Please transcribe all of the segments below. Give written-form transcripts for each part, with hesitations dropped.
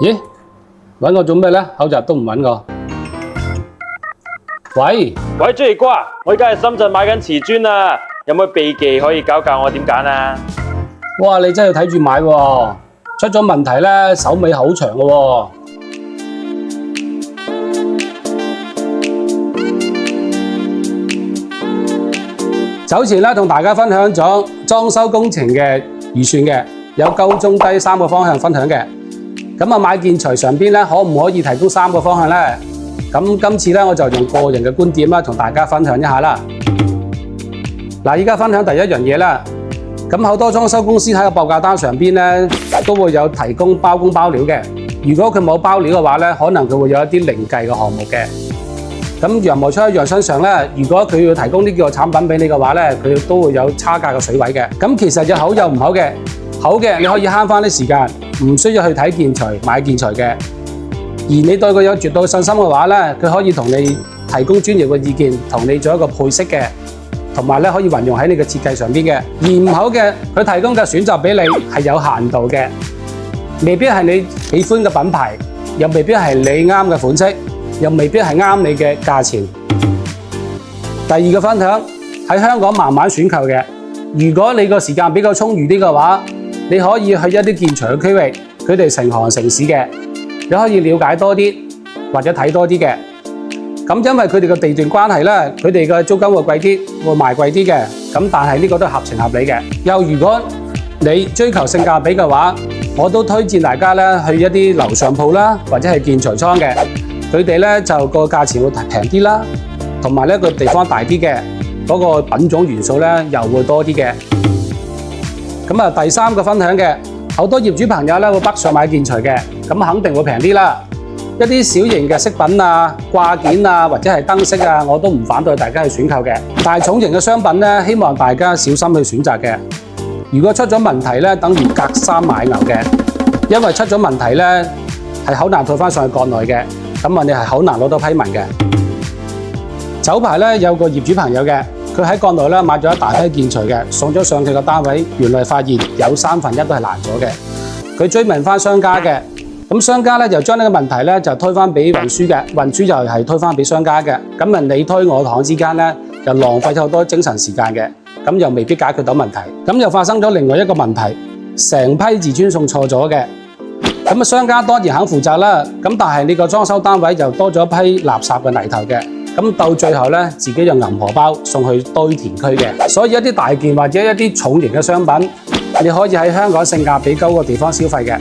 咦？揾我做咩呢？口罩都唔揾我。喂，朱二哥啊，我而家喺深圳買緊瓷磚啊，有冇秘技可以教我點揀啊？哇！你真係要睇住買喎，出咗問題呢，手尾好長嘅喎。早前呢，同大家分享咗裝修工程嘅預算嘅，有高中低3個方向分享嘅。咁買建材上邊呢，可唔可以提供3個方向呢？咁今次呢，我就用個人嘅觀點啦，同大家分享一下啦。嗱，依家分享第一樣嘢啦。咁好多裝修公司喺個報價單上邊呢，都會有提供包工包料嘅。如果佢冇包料嘅話呢，可能佢會有一啲另計嘅項目嘅。咁羊毛出喺羊身上呢，如果佢要提供呢個產品俾你嘅話呢，佢都會有差價嘅水位嘅。咁其實有好有唔好嘅，好嘅你可以慳翻啲時間，唔需要去睇建材買建材嘅。而你對佢有絕對信心嘅話呢，佢可以同你提供專業嘅意見，同你做一個配色嘅，同埋可以運用喺你嘅設計上邊嘅。而唔好嘅，佢提供嘅選擇俾你係有限度嘅，未必係你喜歡嘅品牌，又未必係你啱嘅款式，又未必係啱你嘅價錢。第二個分享喺香港慢慢選購嘅，如果你個時間比較充裕啲嘅話，你可以去一啲建材嘅區域，佢哋成行成市嘅。你可以了解多啲，或者睇多啲嘅。咁因為佢哋嘅地段關係呢，佢哋嘅租金會貴啲，會賣貴啲嘅。咁但係呢個都係合情合理嘅。又如果你追求性價比嘅話，我都推薦大家呢去一啲樓上鋪啦，或者係建材倉嘅。佢哋呢就個價錢會平啲啦，同埋呢個地方大啲嘅，嗰個品種元素呢又會多啲嘅。咁第三個分享嘅。好多業主朋友會北上買建材嘅，咁肯定會平啲啦。一啲小型嘅飾品啊、掛件啊，或者係燈飾啊，我都唔反對大家去選購嘅。但係重型嘅商品呢，希望大家小心去選擇嘅。如果出咗問題呢，等於隔山買牛嘅，因為出咗問題呢，係好難退返上去國內嘅，咁你係好難攞到批文嘅。早排呢，有個業主朋友嘅。佢喺國內咧買咗一大批建材嘅，送咗上佢個單位，原來發現有1/3都係爛咗嘅。佢追問翻商家嘅，咁商家咧就將呢個問題咧就推返俾運輸嘅，運輸就係推返俾商家嘅。咁你推我搪之間咧，就浪費咗好多精神時間嘅，咁又未必解決到問題。咁又發生咗另外一個問題，成批自磚送錯咗嘅。咁商家當然肯負責啦，咁但係你個裝修單位又多咗一批垃圾嘅泥頭嘅。咁到最後呢，自己就銀荷包送去堆填區嘅。所以一啲大件或者一啲重型嘅商品，你可以喺香港性價比高嘅地方消費嘅。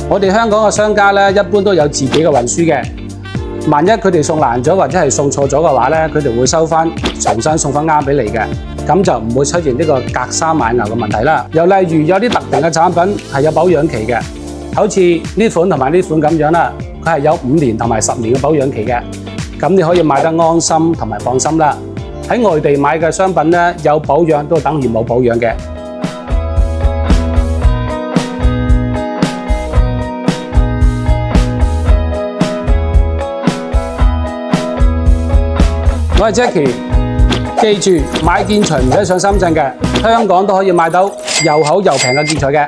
我哋香港嘅商家呢，一般都有自己嘅運輸嘅。萬一佢哋送爛咗或者係送錯咗嘅話呢，佢哋會收返，重新送返啱俾你嘅。咁就唔會出現呢個隔山買牛嘅問題啦。又例如有啲特定嘅產品係有保養期嘅，好似呢款同埋呢款咁樣啦，佢係有5年同埋10年嘅保養期嘅。咁你可以買得安心同埋放心啦。喺外地買嘅商品呢，有保養都等於冇保養嘅。我係 Jackie，記住買建材唔使上深圳嘅，香港都可以買到又好又平嘅建材嘅。